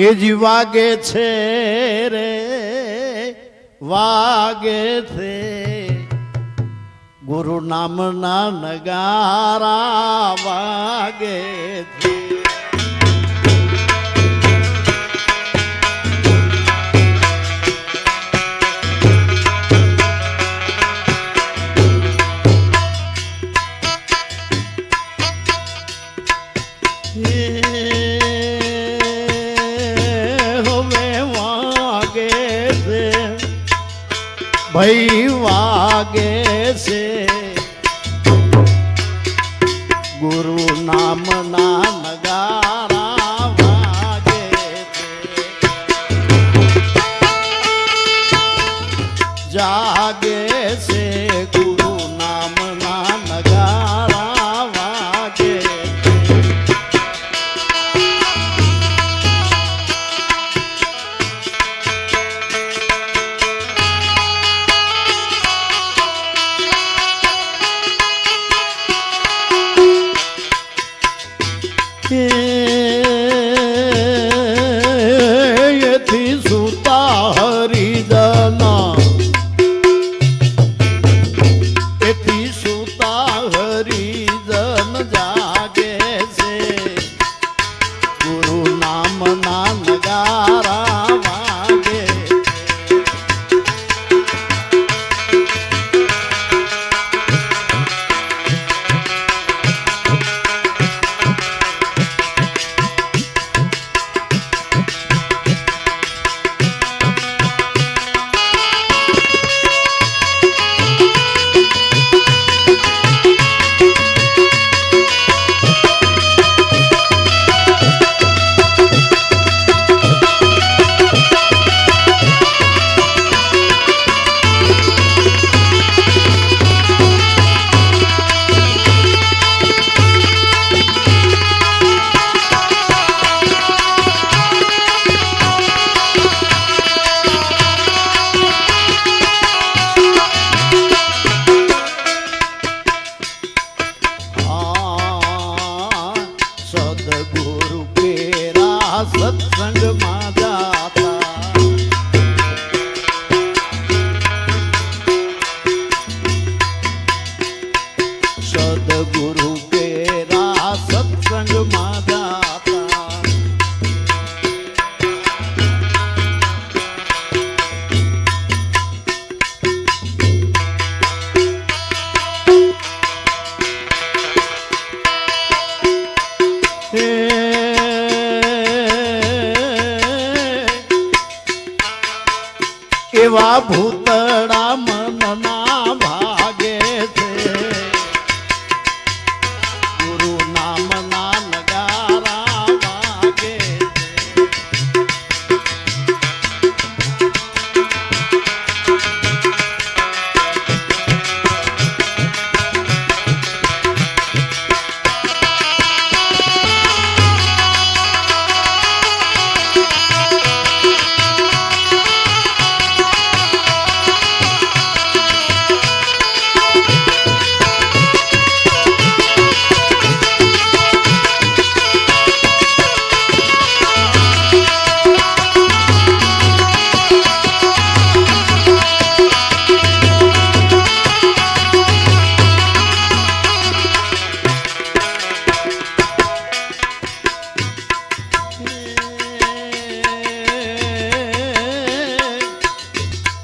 એ જ વાગે છે રે વાગે છે ગુરુ નામના નગારા વાગે છે. ભાઈ વાગે છે ગુરુ નામના નગારા વાગે છે. જાગે છે ગુરુ નામના નગારા વાગે એથી સુતા હરિજન એથી સુતા હરિજન જાગે છે ગુરુ નામના નગારા વાગે સદગુરુ કેરા સત્સંગમાં જાતા સદગુરુ કેરા સત્સંગમાં જાતા એવા ભૂતડા મનના ભાગે છે ગુરુ નામના નગારા વાગે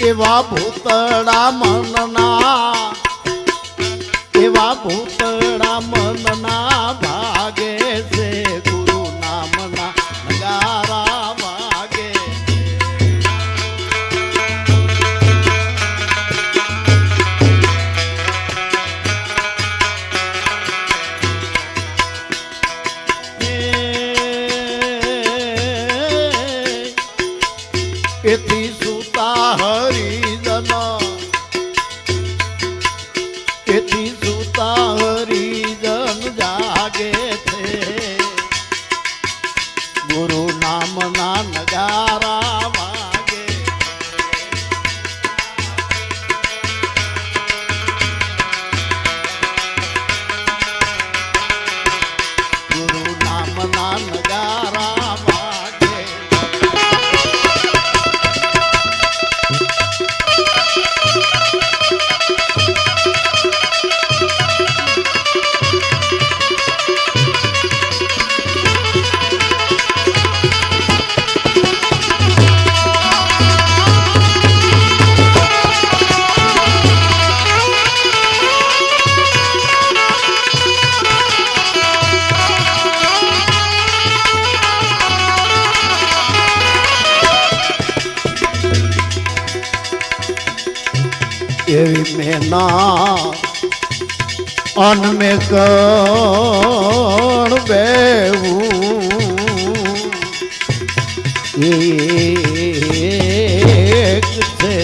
એવા ભૂતડા મનના ભાગે છે ગુરુ નામના નગારા વાગે એથી સુતા હરિજન એથી સુતા હરિજન જાગે છે ગુરુ નામના નગારા વાગે ગુરુ નામના નગારા વાગે એવી મેના અન મેં કણ બેવું એક છે.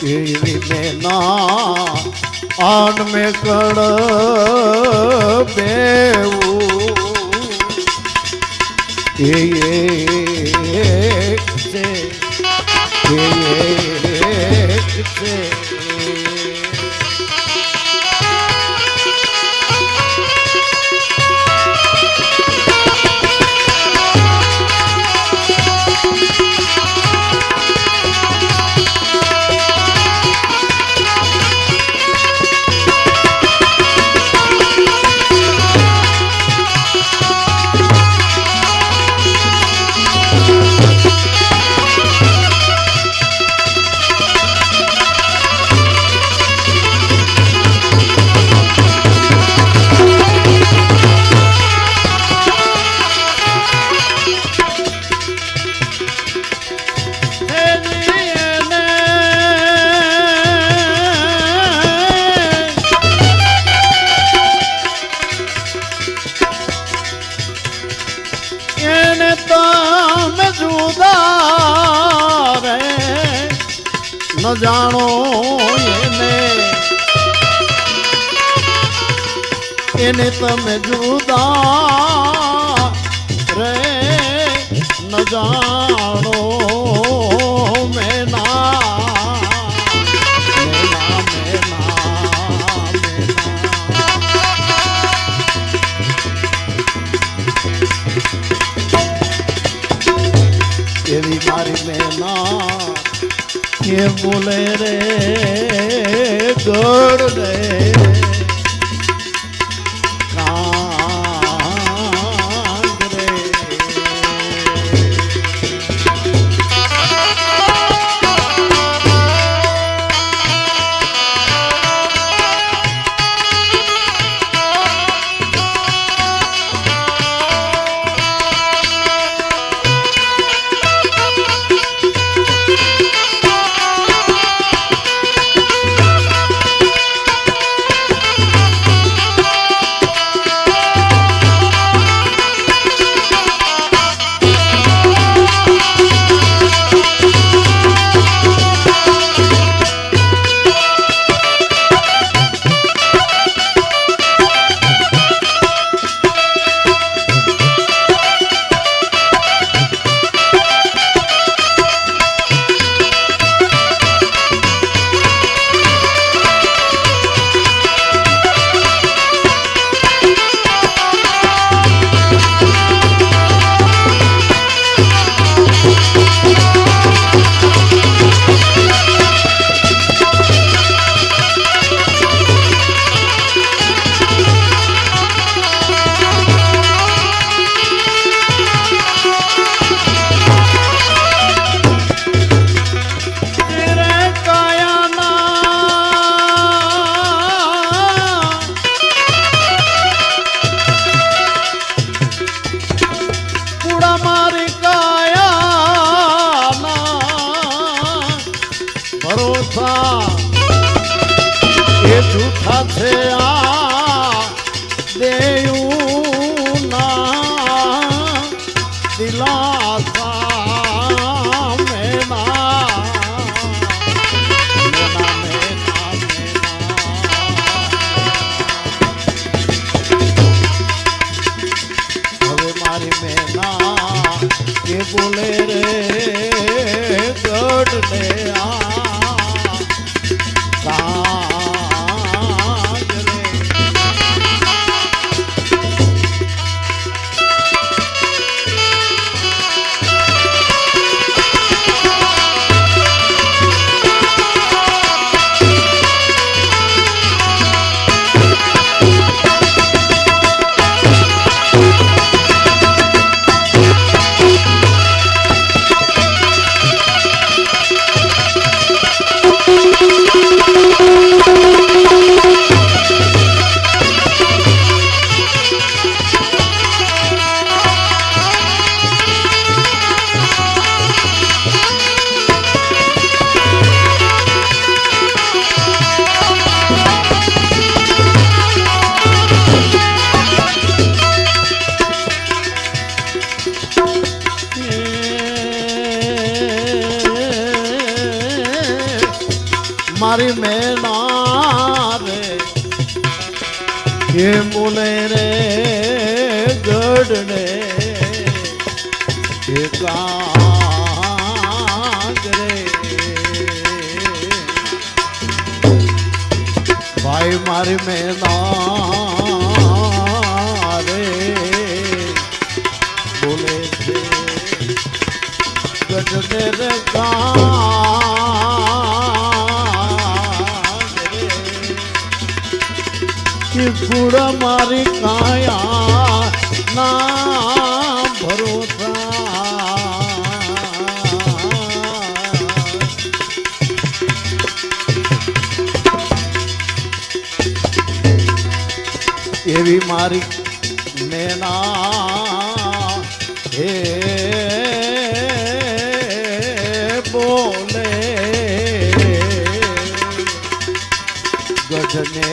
એવી મેના આન મેં કણ બેવું એક છે, એક છે. ન જાણો એને તમે જુદા રે ન જાણો મેના મેના મેના એવી મારી મેના કે બોલે રે ગોડ રે કાંગ રે. એ જૂઠા છે આ દેયું ના દિલાસા મેના મેના મેના હવે મારી મેના કે બોલે રે ગઢ ને આ બોલે રે ગઢને એકાંત રે ભાઈ મારી મેના રે બોલે છે ગઢને રે ગુડા મારી કાયા ના ભરોસા એવી મારી મેના હે બોલે ગઢને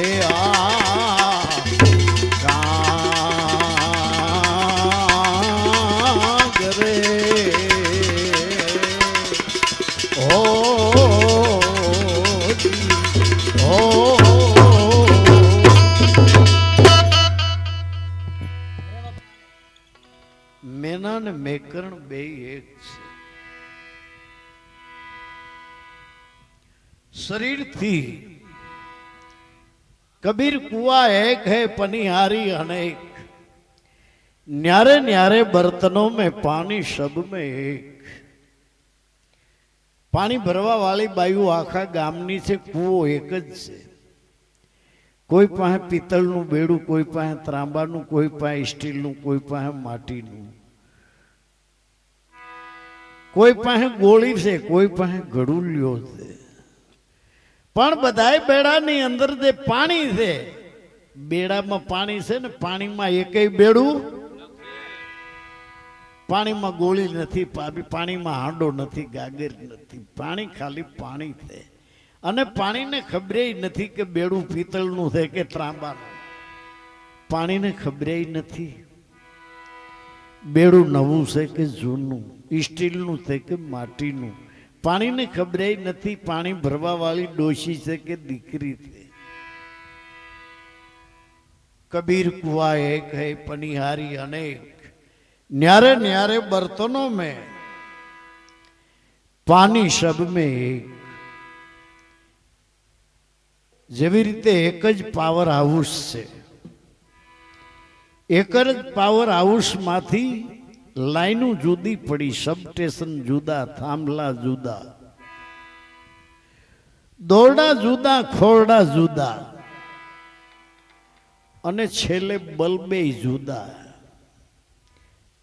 મેના ને મેકરણ બે એક છે. શરીરથી કબીર કુआ एक है पनिहारी अनेक न्यारे न्यारे बर्तनों में पानी सब में एक. पानी भरवा वाली बायु आखा गामनी से कूવો एक જ છે. કોઈ પાસે પિત્તળનું બેડું, કોઈ પાસે ત્રાંબાનું, કોઈ પાસે સ્ટીલનું, કોઈ પાસે માટીનું, કોઈ પાસે ગોળી છે, કોઈ પાસે ગળુલ્યો છે. પણ બધાય બેડાની અંદર જે પાણી છે, બેડામાં પાણી છે ને, પાણીમાં એકેય બેડું, પાણીમાં ગોળી નથી, પાણીમાં હાંડો નથી, ગાગર નથી, પાણી ખાલી પાણી છે. અને પાણીને ખબરે નથી કે બેડું પિત્તળનું છે કે ત્રાંબાનું. પાણીને ખબરે નથી બેડું નવું છે કે જૂનું, સ્ટીલનું છે કે માટીનું. પાણીને ખબરે નથી પાણી ભરવા વાળી ડોશી છે કે દીકરી છે. કબીર કુआ एक है पनिहारी अनेक न्यारे न्यारे बर्तनों में पानी सब में एक. જેવી રીતે એક જ પાવર હાઉસ છે, એક જ પાવર હાઉસમાંથી લાઈનો જુદી પડી, સબ સ્ટેશન જુદા, થાંભલા જુદા, દોરડા જુદા, ખોરડા જુદા, અને છેલ્લે બલ્બે જુદા.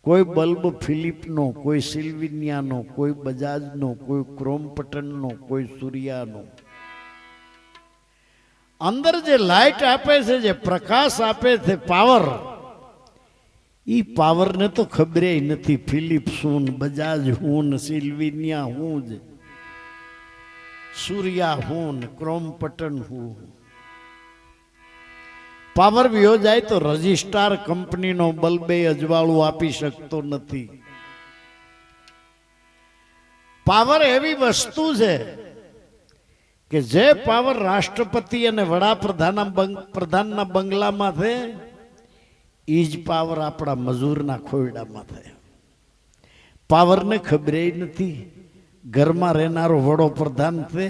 કોઈ બલ્બ ફિલિપનો, કોઈ સિલ્વિનિયાનો, કોઈ બજાજનો, કોઈ ક્રોમ્પટનનો, કોઈ સૂર્યાનો. અંદર જે લાઈટ આપે છે, જે પ્રકાશ આપે છે, પાવર, ઈ પાવરને તો ખબર નથી ફિલિપ્સ હું, બજાજ હું, સિલ્વિનિયા હું, સૂર્યા હું, ક્રોમ્પટન હું. પાવર વ્યો જાય તો રજિસ્ટ્રાર કંપનીનો બલ્બે અજવાળું આપી શકતો નથી. પાવર એવી વસ્તુ છે કે જે પાવર રાષ્ટ્રપતિ અને વડાપ્રધાનના બંગલામાં છે, એ જ પાવર આપણા મજૂરના ખોયડામાં થાય. પાવરને ખબર નથી ઘરમાં રહેનારો વડોપ્રધાન છે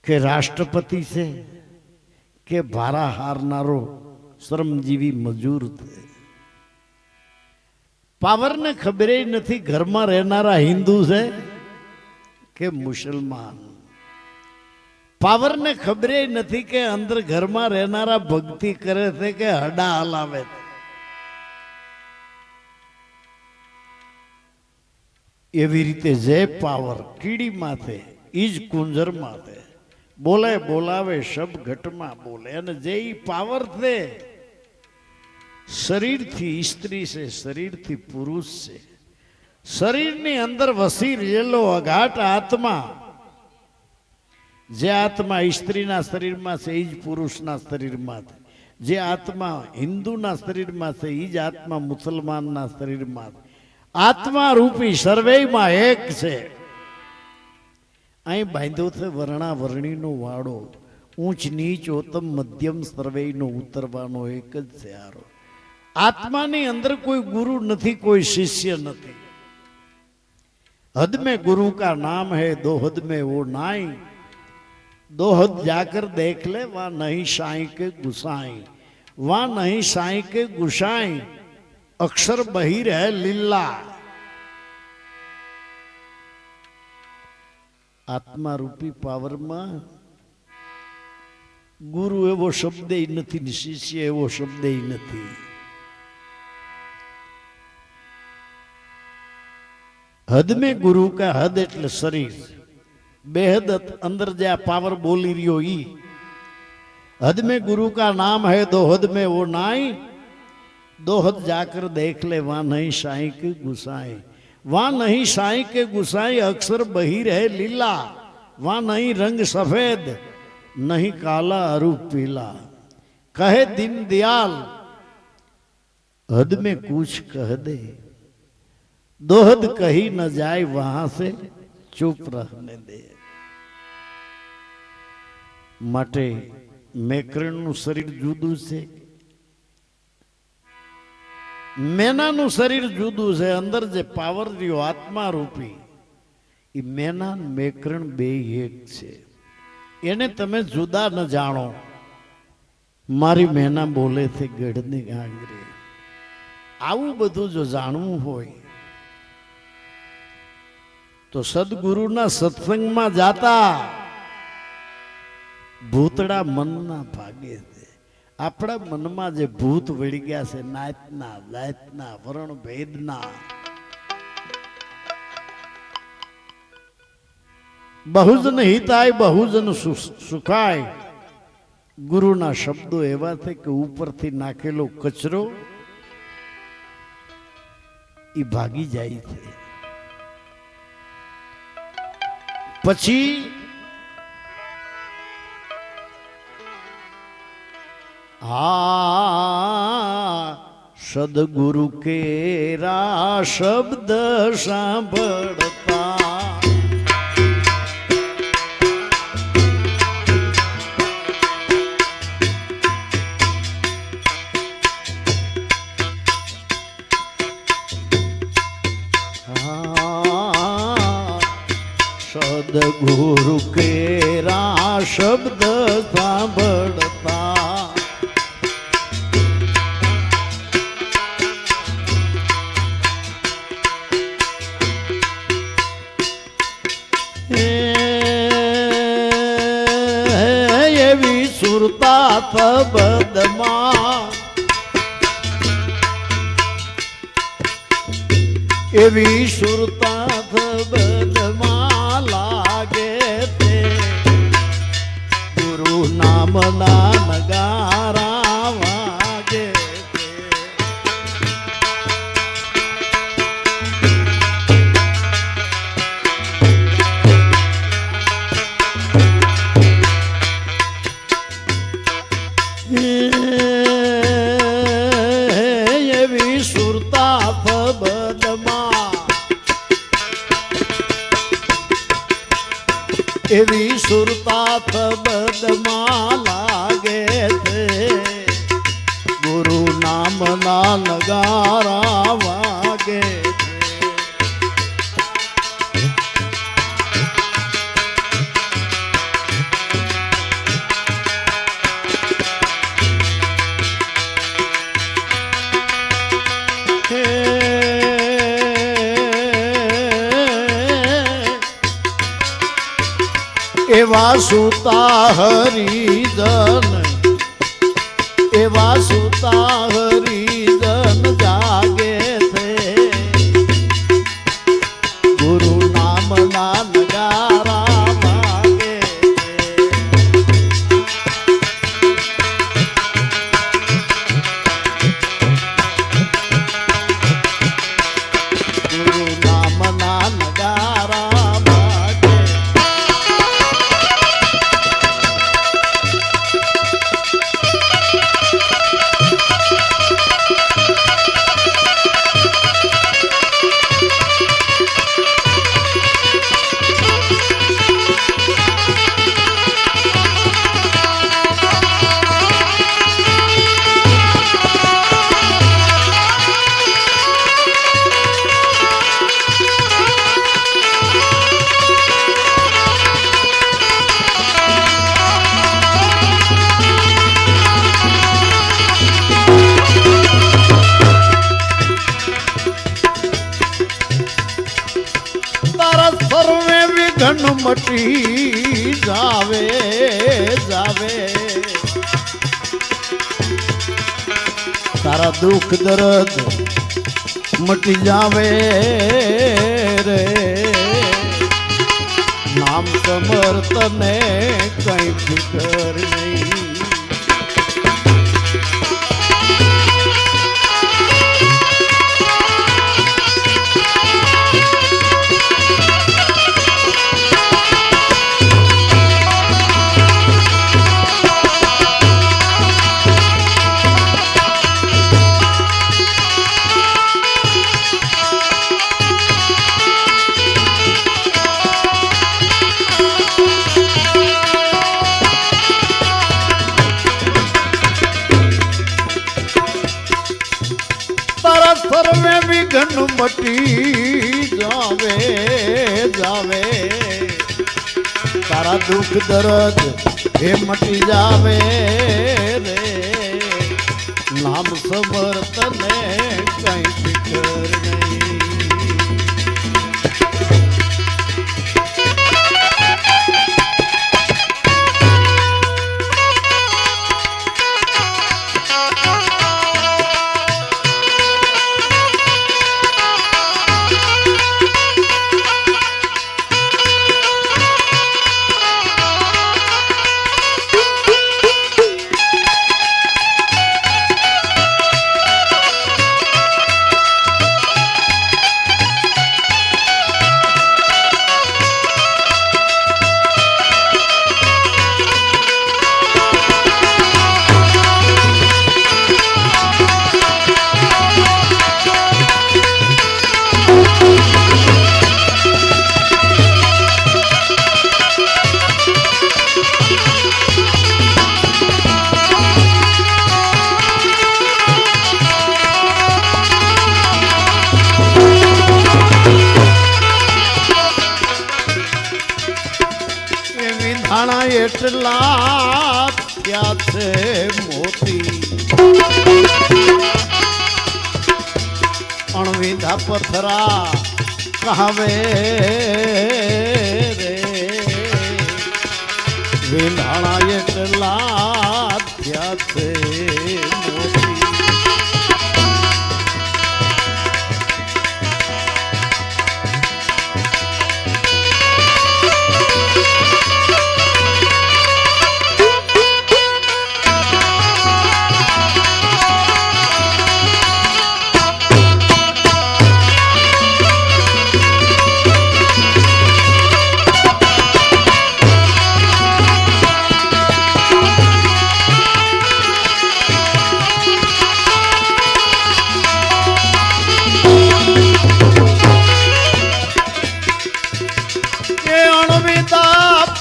કે રાષ્ટ્રપતિ છે કે ભારા હારનારો શ્રમજીવી મજૂર છે. પાવરને ખબર નથી ઘરમાં રહેનારા હિન્દુ છે કે મુસલમાન. પાવરને ખબર નથી કે અંદર ઘરમાં રહેનારા ભક્તિ કરે છે કે હડા હલાવે છે. એવી રીતે જે પાવર કીડીમાં છે એ જ કુંજરમાં છે. બોલે બોલાવે શબ ઘટમાં બોલે. અને જે પાવર છે શરીરથી સ્ત્રી છે, શરીરથી પુરુષ છે. શરીરની અંદર વસી રહેલો અઘાટ આત્મા, જે આત્મા સ્ત્રીના શરીરમાં છે એ જ પુરુષના શરીરમાં છે. જે આત્મા હિન્દુના શરીરમાં છે એ જ આત્મા મુસલમાનના શરીરમાં છે. આત્મા રૂપી સર્વેમાં એક છે. અહીં બાંધ્યો છે વર્ણાવરણીનો વાડો. ઊંચ નીચ ઓતમ મધ્યમ સર્વેનો ઉતરવાનો એક જ છે આરો. આત્માની અંદર કોઈ ગુરુ નથી, કોઈ શિષ્ય નથી. हद में गुरु का नाम है, दो हद में वो नाई, दो हद जाकर देख ले वहां नहीं साई के गुसाई, वहां नहीं साई के गुसाई, अक्षर बहिर है लीला. आत्मा रूपी पावर में गुरु एवो शब्द ही नहीं, शिष्य एवो शब्द ही नहीं. हद में गुरु का हद एटले शरीर, बेहद अंदर जा पावर बोली रियो ई. हद में गुरु का नाम है, दो हद में वो नाई, दो हद जाकर देख ले वहां नहीं साई के गुसाई, वहां नहीं साई के गुसाई, अक्षर बहिर है लीला, वहां नहीं रंग सफेद, नहीं काला अरू पीला. कहे दीन दयाल हद में कुछ कह दे, दो हद कही न जाए वहां से चुप रहने दे. માટે મેકરણનું શરીર જુદું છે, મેનાનું શરીર જુદું છે. અંદર જે પાવર રહ્યો આત્મા રૂપી એ મેના મેકરણ બે એક છે. એને તમે જુદા ન જાણો. મારી મેના બોલે છે ગઢની ગાંગરી. આવું બધું જો જાણવું હોય તો સદગુરુના સત્સંગમાં જાતા ભૂતડા મનના ભાગે છે. આપણા મનમાં જે ભૂત વળી ગયા છે, નાતના જાતના વર્ણ ભેદના, બહુજન હિતાય બહુજન સુખાય. ગુરુના શબ્દો એવા છે કે ઉપરથી નાખેલો કચરો એ ભાગી જાય છે. પછી સદગુરુ કેરા શબ્દ સાંભળતા, सदगुरु केरा शब्द सांभळता, एवी सुरता तबदमा, एवी सुरता तबदमा लागे ते गुरु नाम ना नगारा वागे ते. एवी सुरता तबदमा, एवी सुरता तबदमा लागे थे गुरु नाम ना नगारा वागे थे. एवा सुता हरिजन, एवा सुता हरिजन जागे थे गुरु नाम ना नगारा वागे थे. गुरु नाम ना नगारा વિઘન મટી જાવે જાવે તારા દુઃખ દર્દ મટી જાવે રે નામ સમર્થને કઈ ફિકર નહીં सर्वे विघन मटी जावे जावे तारा दुख दर्द हे मटी जावे रे नाम समर्थने कहीं फिकर नहीं વિંધાણા એટલા થયા છે મોતી અણવિંધા પથરા કહાવે રે વિંધાણા એટલા થયા છે મોતી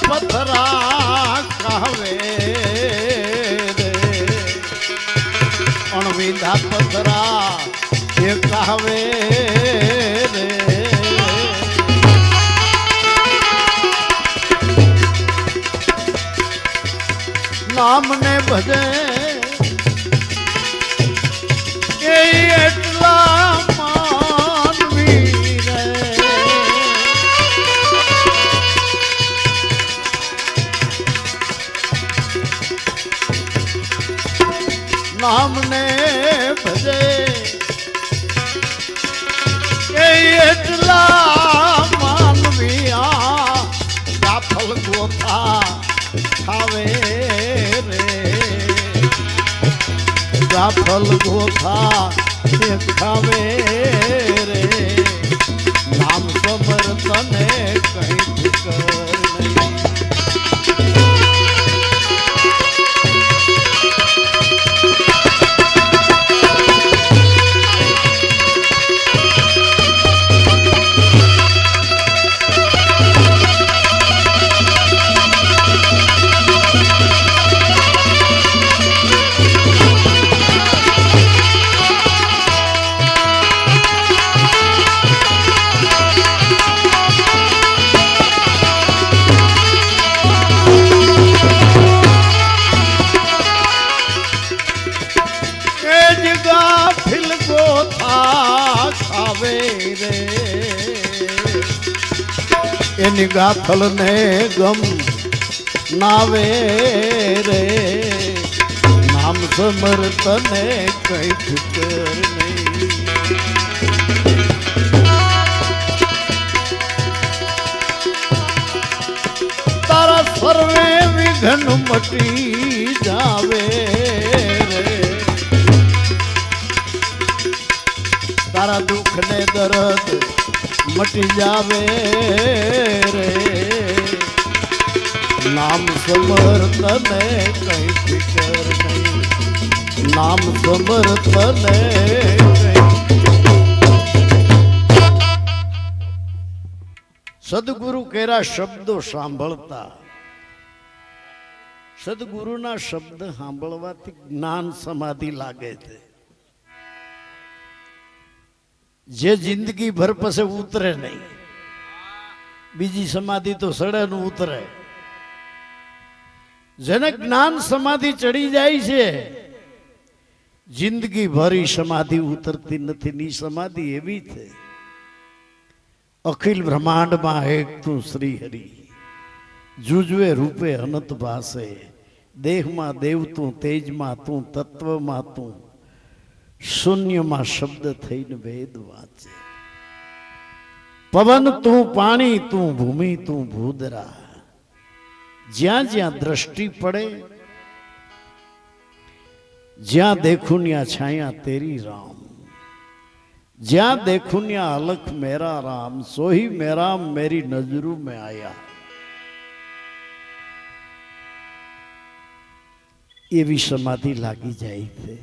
પથરા કહવે રે અણવિધા પથરા એ કહવે રે નામને ભજે એ એટલા માનવી રે નામને ભજે એ એટલા માનવીયા જાફલ ગોથા ખાવે રે જાફલ ગોથા ખાવે રે નામ સમર્થને કઈ ફિકર નહીં એની ગાફલ ને ગમ નાવે રે નામ સમર્થને કઈ ફિકર નહીં તારા સર્વે વિઘન મટી જાવે રે તારા દુઃખ ને દર્દ મટી જાવે રે નામ સમર્થને કઈ ફિકર નહીં નામ સમર્થને સદગુરુ કેરા શબ્દો સાંભળતા સદગુરુના શબ્દ સાંભળવાથી જ્ઞાન સમાધિ લાગે છે જે જિંદગી ભર પછી ઉતરે નહીં બીજી સમાધિ તો સડન ઉતરે જેને જ્ઞાન સમાધિ ચડી જાય છે જિંદગી ભરી સમાધિ ઉતરતી નથી ની સમાધિ એવી છે અખિલ બ્રહ્માંડમાં એક તું શ્રી હરિ જુજવે રૂપે અનંત ભાસે દેહમાં દેવ તું તેજમાં તું તત્વમાં તું શૂન્યમાં શબ્દ થઈને વેદ વાંચે પવન તું પાણી તું ભૂમિ તું ભૂદરા જ્યાં જ્યાં દ્રષ્ટિ પડે જ્યાં દેખું ત્યાં છાયા તેરી રામ જ્યાં देखूं ત્યાં अलख मेरा राम सोही मेरा मेरी नजरों में आया એવી સમાધિ લાગી જાય છે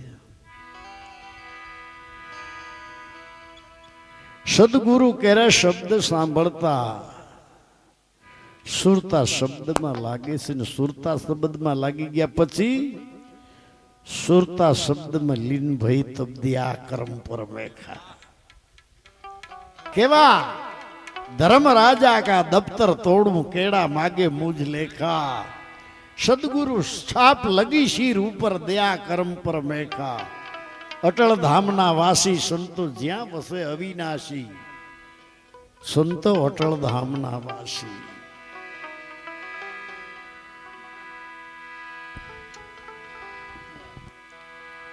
સદગુરુ કેરા શબ્દ સાંભળતા સુરતા શબ્દમાં લાગે છે ને સુરતા શબ્દમાં લાગી ગયા પછી સુરતા શબ્દમાં લીન ભઈ તબદિયા કર્મ પર મેખા કેવા ધર્મ રાજા કા દફતર તોડું કેડા માગે મુझ લેખા સદગુરુ છાપ લગી શીર ઉપર દયા કર્મ પર મેખા અટલ ધામના વાસી સંતો જ્યાં વસે અવિનાશી સંતો અટલ ધામના વાસી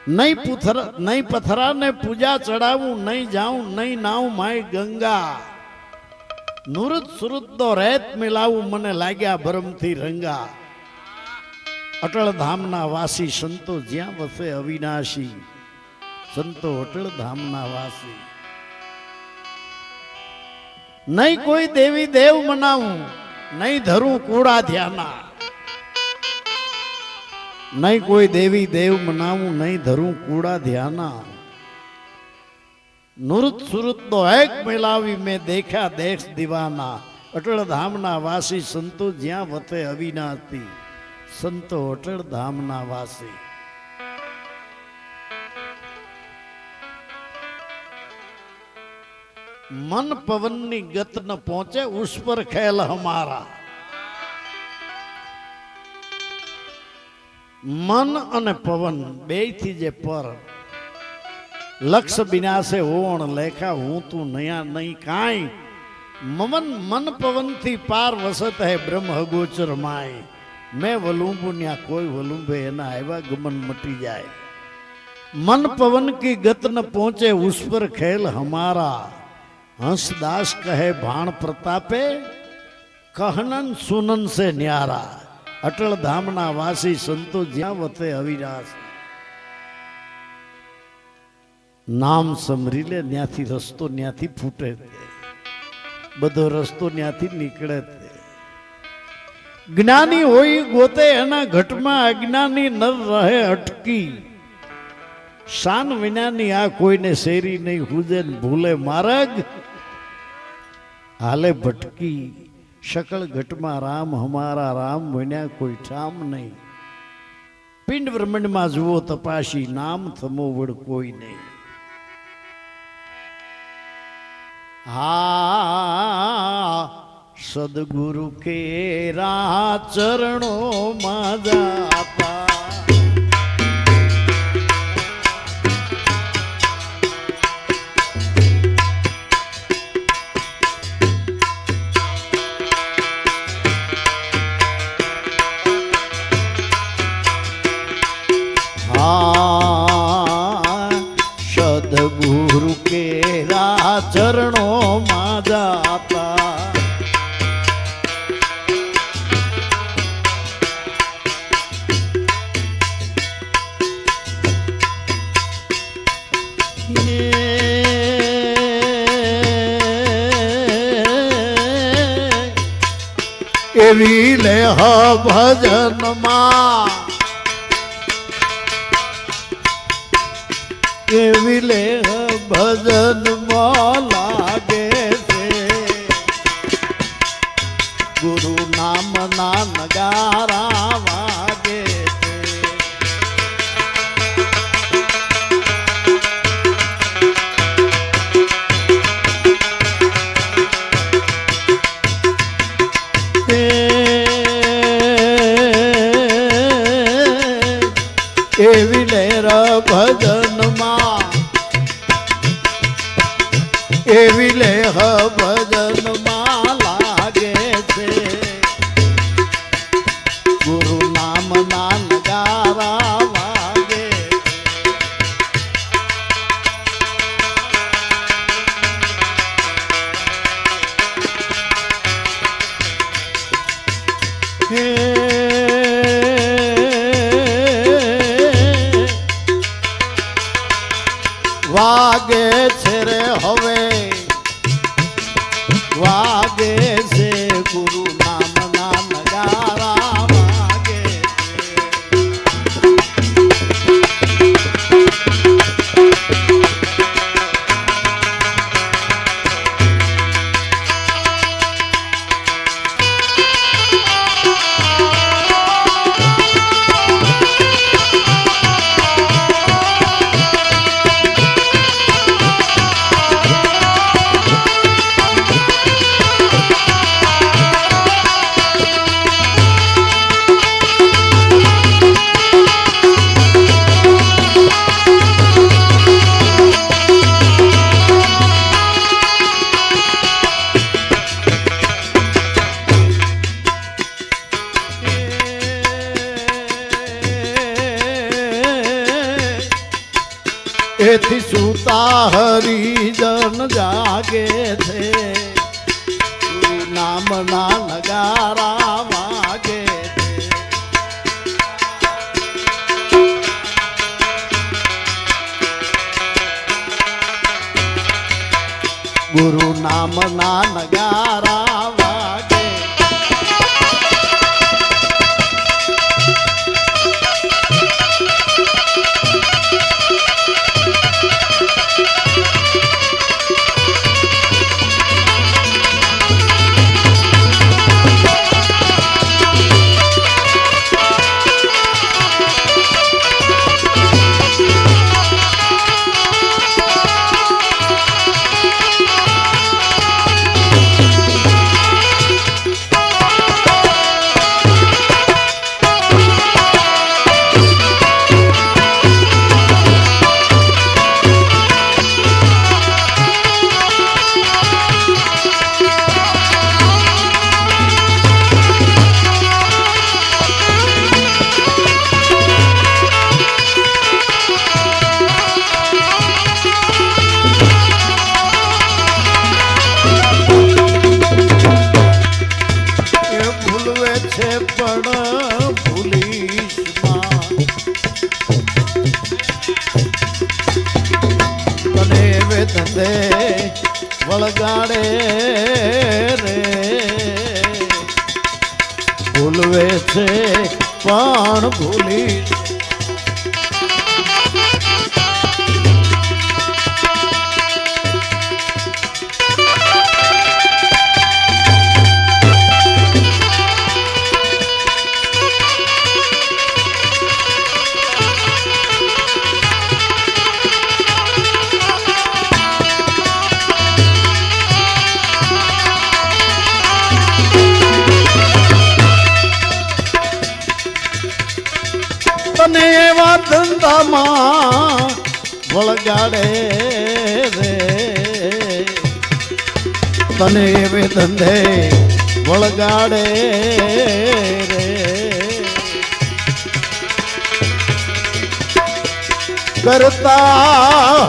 નહીં પથરા ને પૂજા ચડાવું નહીં જાઉં નહીં નાઉં માય ગંગા નુરત સુરત નો રેત મિલાવું મને લાગ્યા ભરમથી રંગા અટલ ધામના વાસી સંતો જ્યાં વસે અવિનાશી સંતો અટલ ધામના વાસી નહીં કોઈ દેવી દેવ મનાવું નહીં ધરું કુડા ધ્યાના नहीं कोई देवी देव मनाऊं नहीं धरूं कूड़ा ध्याना नुरत सुरत तो एक मिलावी में देखा देख दीवाना अटल धामना वासी संतो ज्या वते अविनाशी संतो अटल धामना वासी मन पवन नी गत न पहुंचे उस पर खेल हमारा मन अने पवन बे थी जे पर लक्ष्य बिना से ओण लेखा हूं तू नया नहीं काई ममन मन पवन थी पार वसत है ब्रह्म गोचर माए मैं वलूंबू न्या कोई वलूंबे एना आवा गमन मटी जाए मन पवन की गत न पहुंचे उस पर खेल हमारा हंसदास कहे भाण प्रतापे कहनन सुनन से न्यारा अटल धामना वासी संतो ज्या वते अविनाश नाम समरी ले न्याथी रस्तो न्याथी फूटे बधो रस्तो न्याथी निकळे ज्ञानी होई गोते एना घटमा अज्ञानी न रहे अटकी शान विनानी आ कोई ने शेरी नहीं हुजे भूले मार्ग हाले भटकी शकल घटमा राम हमारा राम विना कोई ठाम नहीं पिंड ब्रह्मंड में जुओ तपाशी नाम थमो वड़ कोई नहीं हा सदगुरु के चरणों में जाता સદગુરુ કેરા ચરણોમાં જાતા એવી લેહ ભજનમાં એવી લેહ ભજનમાં લાગે છે ગુરુ નામ ના નગારા વાગે એવી લેર ભજનમાં એવી લેહ ભજનમાં લાગે છે ગુરુ નામ ના નગારા વાગે વાગે છે રે હવે વાગે છે ગુરુ નામ ના નગારા વાગે એથી સુતા હરિજન જાગે છે નામ ના નગારા વાગે ગુરુ નામ ના નગારા વાગે ધંધે વળગાડે રે ભૂલવે છે પણ ભૂલી તને એવા ધંધામાં વળગાડે રે તને એવે ધંધે વળગાડે રે કરતા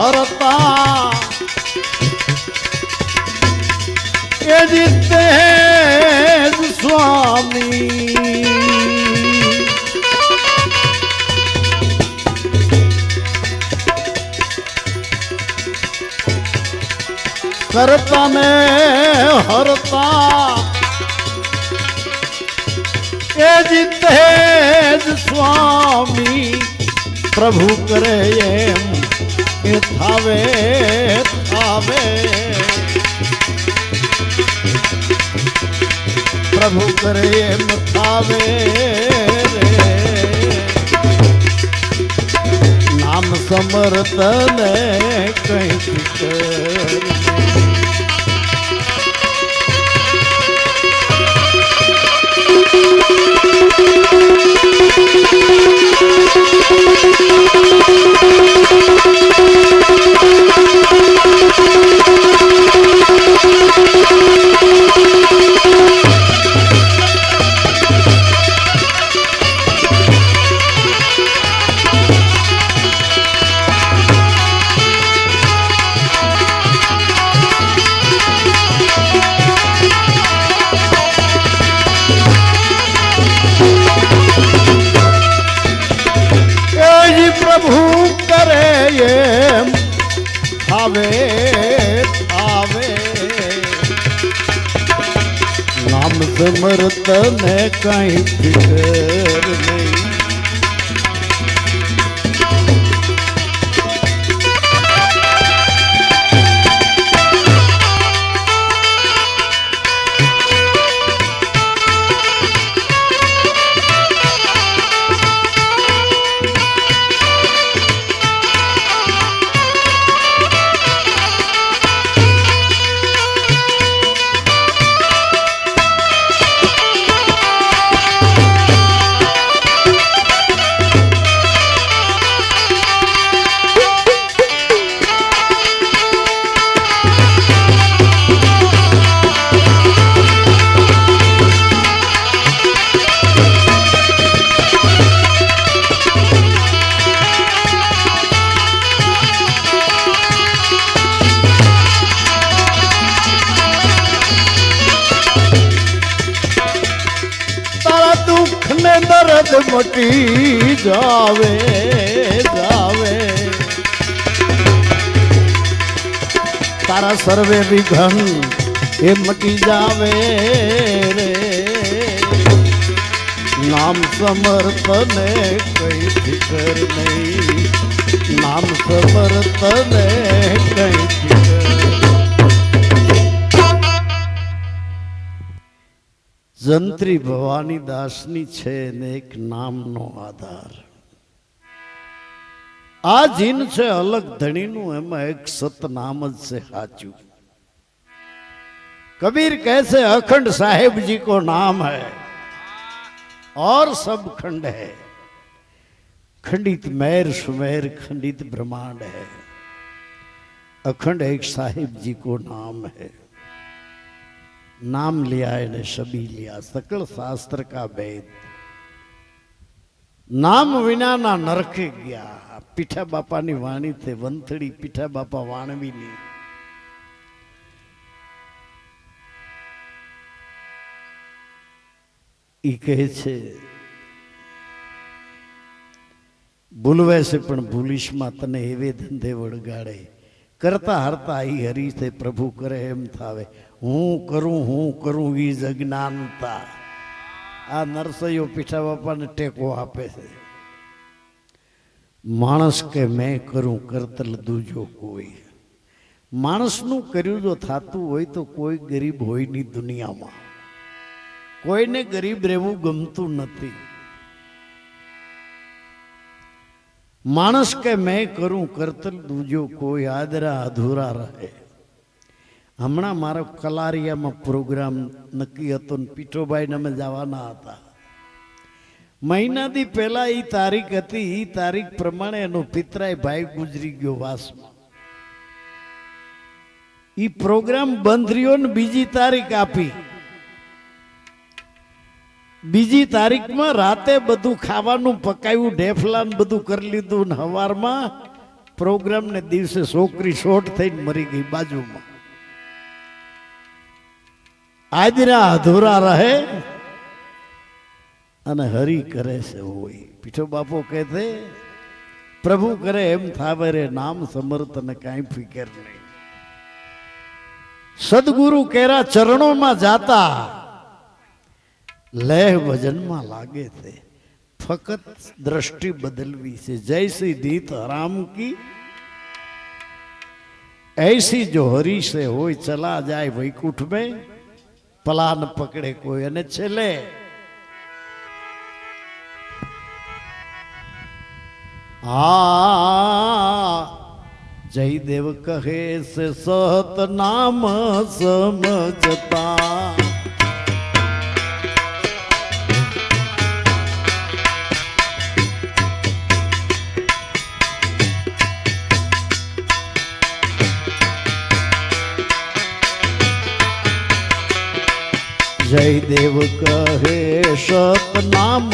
હરતા જીતે સ્વામી કરતા ને હરતા એ જીતે સ્વામી પ્રભુ કરે એમ એ થાવે થાવે પ્રભુ કરે એમ થાવે રે નામ સમર્થન કઈ કર પ્રભુ કરે એમ આવે આવે નામ સમર્થ ને કઈ ફિકર નહીં દર્દ મટી જાવે જાવે તારા સર્વે વિઘન એ મટી જાવે રે નામ સમર્થને કઈ ફિકર નહીં નામ સમર્થને કઈ ફિકર જંત્રી ભવાની દાસની છે ને એક નામનો આધાર આ જીન છે અલગ ધણીનું એમાં એક સતનામ જ છે સાચું कबीर कैसे अखंड साहेब जी को नाम है और सब खंड है खंडित मैर सुमेर खंडित ब्रह्मांड है अखंड एक साहेब जी को नाम है नाम लिया इन्हें सभी लिया सकल शास्त्र का भेद नाम विना ना नरके गया पीठा बापा नी वाणी थे वंथड़ी पीठा बापा वाणवी नी ई कहे छे भूलवे से पण भूलीश मा तने एवे धंधे वळगाड़े करता हरता ई हरी थे प्रभु करे एम थावे हूँ करूँ ई अज्ञानता आ नरसैयो पीठा बापा ने टेको आपे छे माणस के मैं करूँ करतल दूजो कोई माणस नु कर्यु जो थातु होय तो कोई गरीब होय नी दुनिया में कोई ने गरीब रहेवू गमतु नथी माणस के मैं करूँ करतल दूजो कोई आदरा अधूरा रहे हमणा मारो कलारिया में प्रोग्राम नक्की हतो ने पीठोभाई ने जवाना हता महीना दी पहला ई तारीख हती ई तारीख प्रमाणे एनो पितराय भाई गुजरी गयो वास में ई प्रोग्राम बंध रह्यो ने बीजी तारीख आपी बीजी तारीख में राते बधु खावानुं पकाव्युं ढेफला ने बधु करी लीधुं ने हवारमां प्रोग्राम ने दिवसे छोकरी शॉर्ट थईने मरी गई बाजू में આજના અધૂરા રહે અને હરી કરે છે હોય. પીઠો બાપો કહેતે પ્રભુ કરે એમ થાવે રે નામ સમર્થ ને કાંઈ ફિકર નહીં. સદગુરુ કેરા ચરણોમાં જાતા લેહ ભજનમાં લાગે છે. ફકત દ્રષ્ટિ બદલવી છે. જૈસી દીત હરામ કી ऐसी जो हरी से हो चला जाए वैकुंठ में पलान पकड़े कोई અને છેલ્લે जयदेव कहे से सत नाम समझता जयदेव कहे सत नाम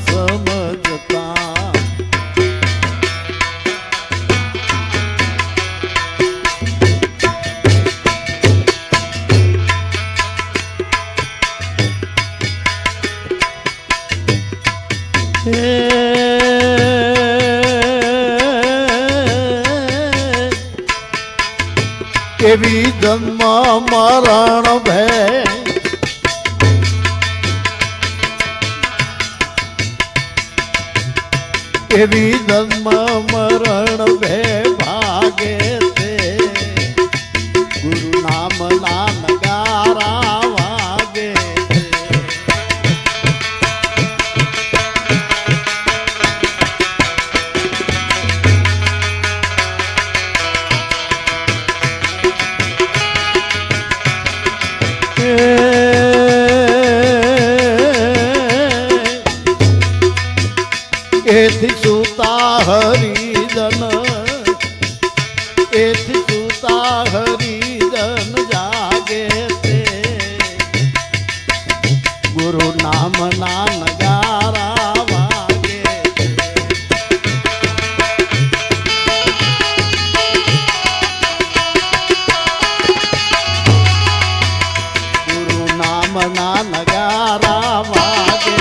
समझता एवी जन्म मरण भय एवी जन्म मरण भय भागे थे गुरु नाम ना नगारा वागे एथी सूता हरिजन एथी सूता हरिजन जागे थे गुरु नाम ना नगारा वागे गुरु नाम ना नगारा वागे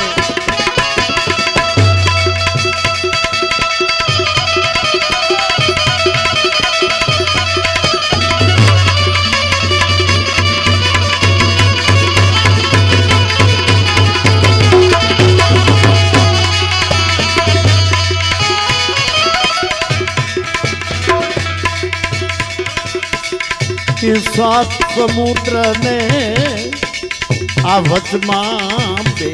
सात समुद्र ने आ वचમાં બે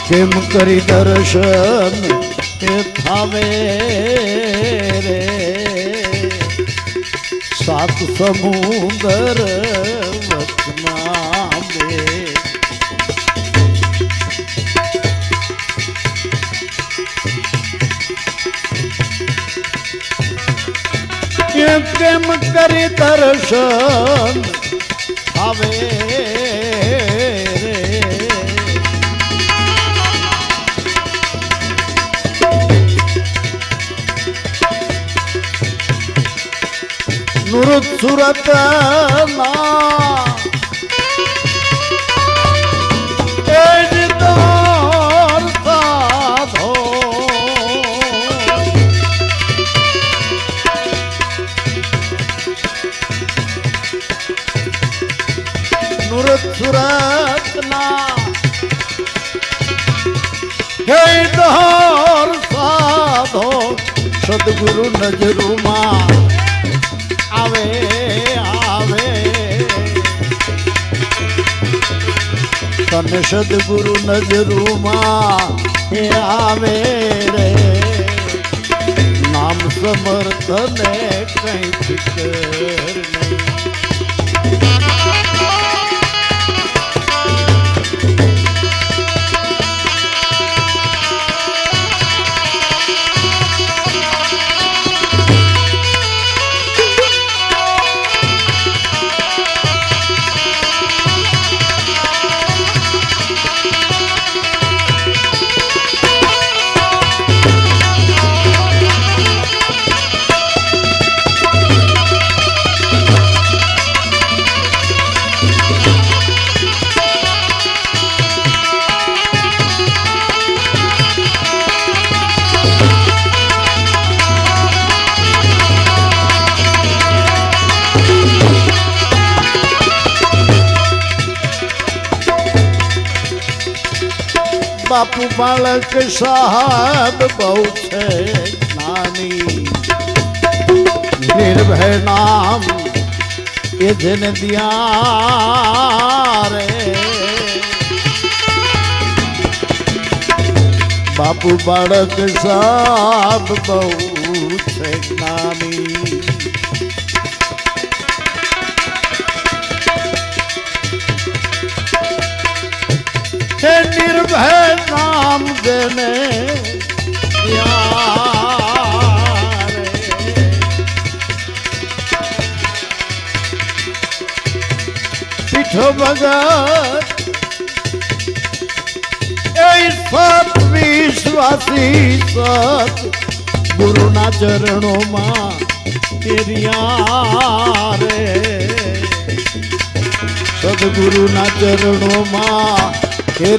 કેમ કરી દર્શન એ થાવે રે સાત સમુદ્ર વચમાં બે કેમ કરી દર્શન આવે રે નુરત સુરત ના એજ તાર સાધો સુરતના હે દોર સાધો સદગુરુ નજરૂમાં આવે આવે તને સદગુરુ નજરૂમાં હે આવે રે નામ સમર્થને કઈ ફિકર નહીં બાપુ બાળક સાહેબ બહુ છે જ્ઞાની નિર્ભય નામ એ જેને દિયા રે બાપુ બાળક સાહેબ બહુ છે જ્ઞાની हे निर्भय नाम देने यारे पीठो भगत सत विश्वासी सत गुरु ना चरणों मां तेरिया रे सदगुरु ना चरणों मां रे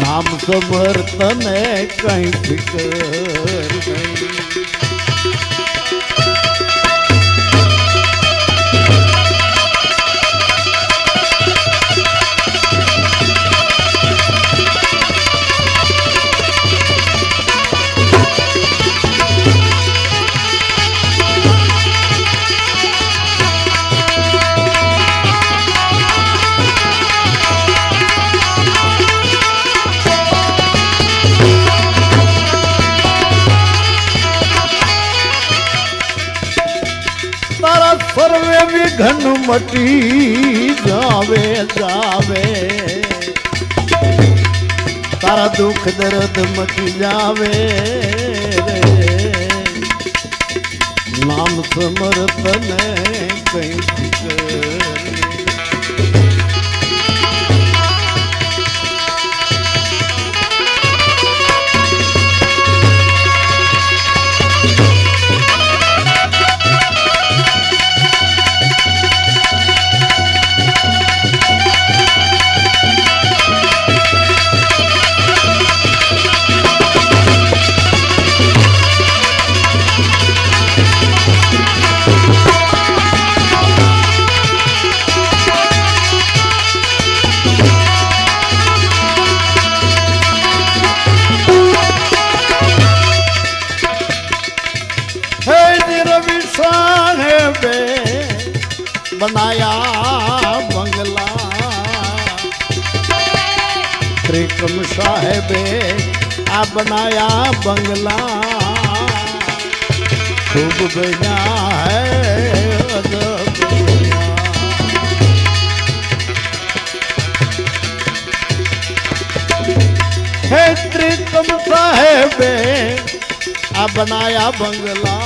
नाम समर्थन कहीं फिकर नहीं सर्वे विघन मटी जावे जावे तारा दुख दर्द मटी जावे रे नाम समर्थन कहीं फिकर बनाया बंगला त्रिकम साहेबे आ बनाया बंगला खूब बना है अजब है त्रिकम साहेबे आ बनाया बंगला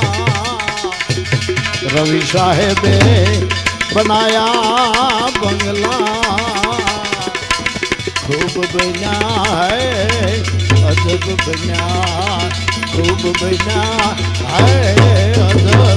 रवि साहेबे बनाया बंगला खूब बना है अजब बना खूब बना है अजब